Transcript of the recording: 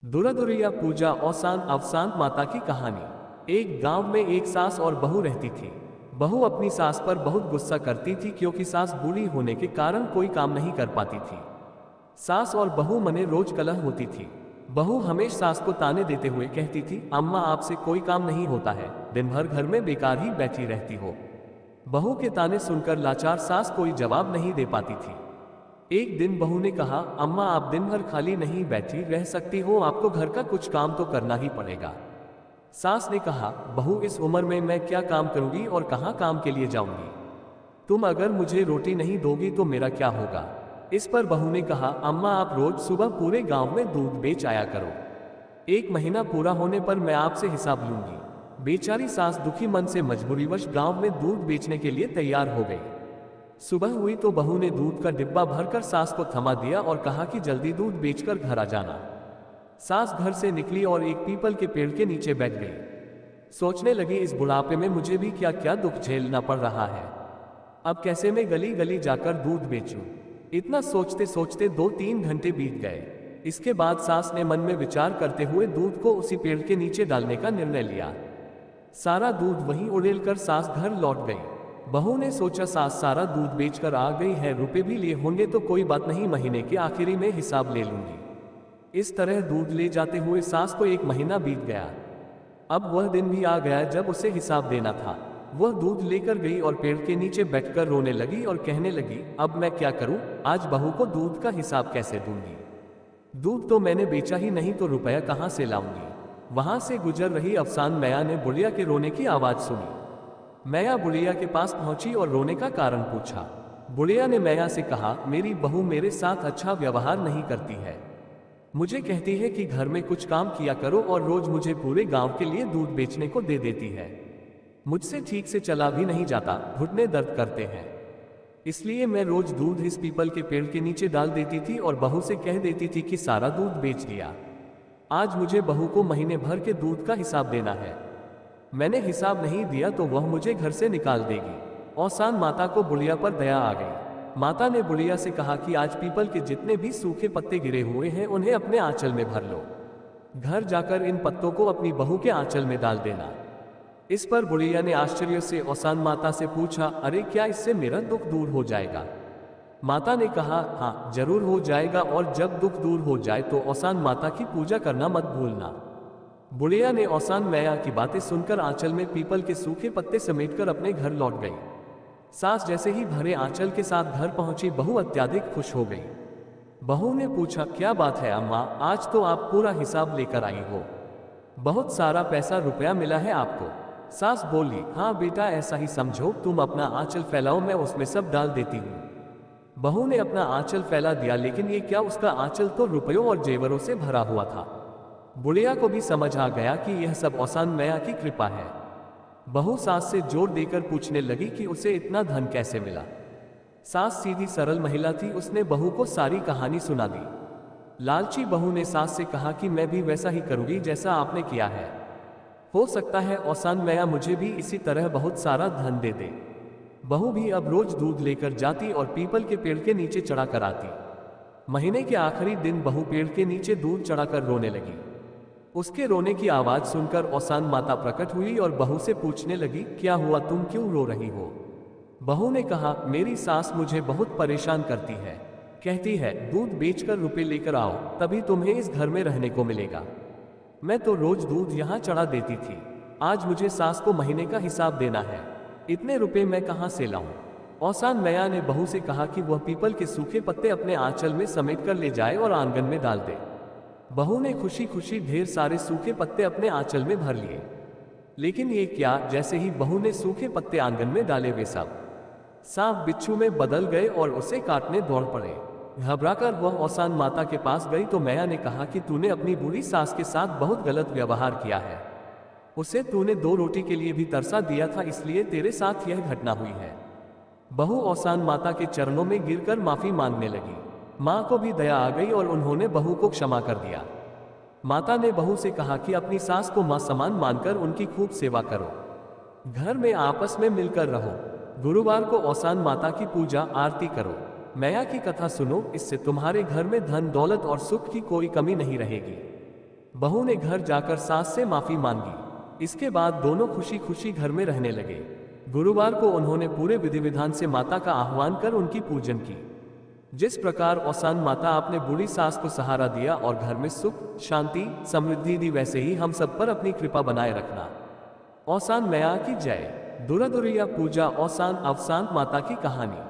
दुरादुरिया पूजा औसान अवसान माता की कहानी। एक गांव में एक सास और बहू रहती थी। बहू अपनी सास पर बहुत गुस्सा करती थी क्योंकि सास बूढ़ी होने के कारण कोई काम नहीं कर पाती थी। सास और बहू मने रोज कलह होती थी। बहू हमेशा सास को ताने देते हुए कहती थी, अम्मा आपसे कोई काम नहीं होता है, दिन भर घर में बेकार ही बैठी रहती हो। बहू के ताने सुनकर लाचार सास कोई जवाब नहीं दे पाती थी। एक दिन बहू ने कहा, अम्मा आप दिन भर खाली नहीं बैठी रह सकती हो, आपको घर का कुछ काम तो करना ही पड़ेगा। सास ने कहा, बहू इस उम्र में मैं क्या काम करूंगी और कहाँ काम के लिए जाऊंगी। तुम अगर मुझे रोटी नहीं दोगी तो मेरा क्या होगा। इस पर बहू ने कहा, अम्मा आप रोज सुबह पूरे गांव में दूध बेच आया करो, एक महीना पूरा होने पर मैं आपसे हिसाब लूंगी। बेचारी सास दुखी मन से मजबूरीवश गांव में दूध बेचने के लिए तैयार हो गई। सुबह हुई तो बहू ने दूध का डिब्बा भरकर सास को थमा दिया और कहा कि जल्दी दूध बेचकर घर आ जाना। सास घर से निकली और एक पीपल के पेड़ के नीचे बैठ गई। सोचने लगी, इस बुढ़ापे में मुझे भी क्या क्या दुख झेलना पड़ रहा है। अब कैसे मैं गली गली जाकर दूध बेचूं। इतना सोचते सोचते 2-3 घंटे बीत गए। इसके बाद सास ने मन में विचार करते हुए दूध को उसी पेड़ के नीचे डालने का निर्णय लिया। सारा दूध वहीं उड़ेलकर सास घर लौट गई। बहू ने सोचा, सास सारा दूध बेचकर आ गई है, रुपए भी लिए होंगे तो कोई बात नहीं, महीने के आखिरी में हिसाब ले लूंगी। इस तरह दूध ले जाते हुए सास को 1 महीना बीत गया। अब वह दिन भी आ गया जब उसे हिसाब देना था। वह दूध लेकर गई और पेड़ के नीचे बैठकर रोने लगी और कहने लगी, अब मैं क्या करूं, आज बहू को दूध का हिसाब कैसे दूंगी। दूध तो मैंने बेचा ही नहीं तो रुपया कहां से लाऊंगी। वहां से गुजर रही अफसान मैया ने बुढ़िया के रोने की आवाज सुनी। मैया बुढ़िया के पास पहुंची और रोने का कारण पूछा। बुढ़िया ने मैया से कहा, मेरी बहू मेरे साथ अच्छा व्यवहार नहीं करती है। मुझे कहती है कि घर में कुछ काम किया करो और रोज मुझे पूरे गांव के लिए दूध बेचने को दे देती है। मुझसे ठीक से चला भी नहीं जाता, घुटने दर्द करते हैं। इसलिए मैं रोज दूध इस पीपल के पेड़ के नीचे डाल देती थी और बहू से कह देती थी कि सारा दूध बेच दिया। आज मुझे बहू को महीने भर के दूध का हिसाब देना है। मैंने हिसाब नहीं दिया तो वह मुझे घर से निकाल देगी। औसान माता को बुढ़िया पर दया आ गई। माता ने बुढ़िया से कहा कि आज पीपल के जितने भी सूखे पत्ते गिरे हुए हैं उन्हें अपने आंचल में भर लो। घर जाकर इन पत्तों को अपनी बहू के आंचल में डाल देना। इस पर बुढ़िया ने आश्चर्य से औसान माता से पूछा, अरे क्या इससे मेरा दुख दूर हो जाएगा। माता ने कहा, हाँ जरूर हो जाएगा, और जब दुख दूर हो जाए तो औसान माता की पूजा करना मत भूलना। बुढ़िया ने औसान मैया की बातें सुनकर आंचल में पीपल के सूखे पत्ते समेटकर अपने घर लौट गई। सास जैसे ही भरे आंचल के साथ घर पहुंची, बहू अत्यधिक खुश हो गई। बहू ने पूछा, क्या बात है अम्मा, आज तो आप पूरा हिसाब लेकर आई हो, बहुत सारा पैसा रुपया मिला है आपको। सास बोली, हाँ बेटा ऐसा ही समझो, तुम अपना आंचल फैलाओ, मैं उसमें सब डाल देती हूँ। बहू ने अपना आंचल फैला दिया, लेकिन ये क्या, उसका आंचल तो रुपयों और जेवरों से भरा हुआ था। बुढ़िया को भी समझ आ गया कि यह सब औसान मैया की कृपा है। बहू सास से जोर देकर पूछने लगी कि उसे इतना धन कैसे मिला। सास सीधी सरल महिला थी, उसने बहू को सारी कहानी सुना दी। लालची बहू ने सास से कहा कि मैं भी वैसा ही करूंगी जैसा आपने किया है। हो सकता है औसान मैया मुझे भी इसी तरह बहुत सारा धन दे दे। बहू भी अब रोज दूध लेकर जाती और पीपल के पेड़ के नीचे चढ़ा कर आती। महीने के आखिरी दिन बहू पेड़ के नीचे दूध चढ़ाकर रोने लगी। उसके रोने की आवाज सुनकर औसान माता प्रकट हुई और बहू से पूछने लगी, क्या हुआ, तुम क्यों रो रही हो। बहू ने कहा, मेरी सास मुझे बहुत परेशान करती है, कहती है दूध बेचकर रुपए लेकर आओ, तभी तुम्हें इस घर में रहने को मिलेगा। मैं तो रोज दूध यहाँ चढ़ा देती थी, आज मुझे सास को महीने का हिसाब देना है, इतने रुपए मैं कहाँ से लाऊं। औसान मैया ने बहू से कहा कि वह पीपल के सूखे पत्ते अपने आंचल में समेट कर ले जाए और आंगन में डाल दे। बहू ने खुशी खुशी ढेर सारे सूखे पत्ते अपने आंचल में भर लिए। लेकिन ये क्या, जैसे ही बहू ने सूखे पत्ते आंगन में डाले वे सब सांप बिच्छू में बदल गए और उसे काटने दौड़ पड़े। घबराकर वह औसान माता के पास गई तो मैया ने कहा कि तूने अपनी बूढ़ी सास के साथ बहुत गलत व्यवहार किया है। उसे तूने 2 रोटी के लिए भी तरसा दिया था, इसलिए तेरे साथ यह घटना हुई है। बहू औसान माता के चरणों में गिरकर माफी मांगने लगी। माँ को भी दया आ गई और उन्होंने बहू को क्षमा कर दिया। माता ने बहू से कहा कि अपनी सास को माँ समान मानकर उनकी खूब सेवा करो, घर में आपस में मिलकर रहो, गुरुवार को औसान माता की पूजा आरती करो, मैया की कथा सुनो, इससे तुम्हारे घर में धन दौलत और सुख की कोई कमी नहीं रहेगी। बहू ने घर जाकर सास से माफी मांगी। इसके बाद दोनों खुशी खुशी घर में रहने लगे। गुरुवार को उन्होंने पूरे विधि विधान से माता का आह्वान कर उनकी पूजन की। जिस प्रकार औसान माता आपने बूढ़ी सास को सहारा दिया और घर में सुख, शांति, समृद्धि दी, वैसे ही हम सब पर अपनी कृपा बनाए रखना। औसान मैया की जय। दुरादुरिया पूजा औसान अवसान माता की कहानी।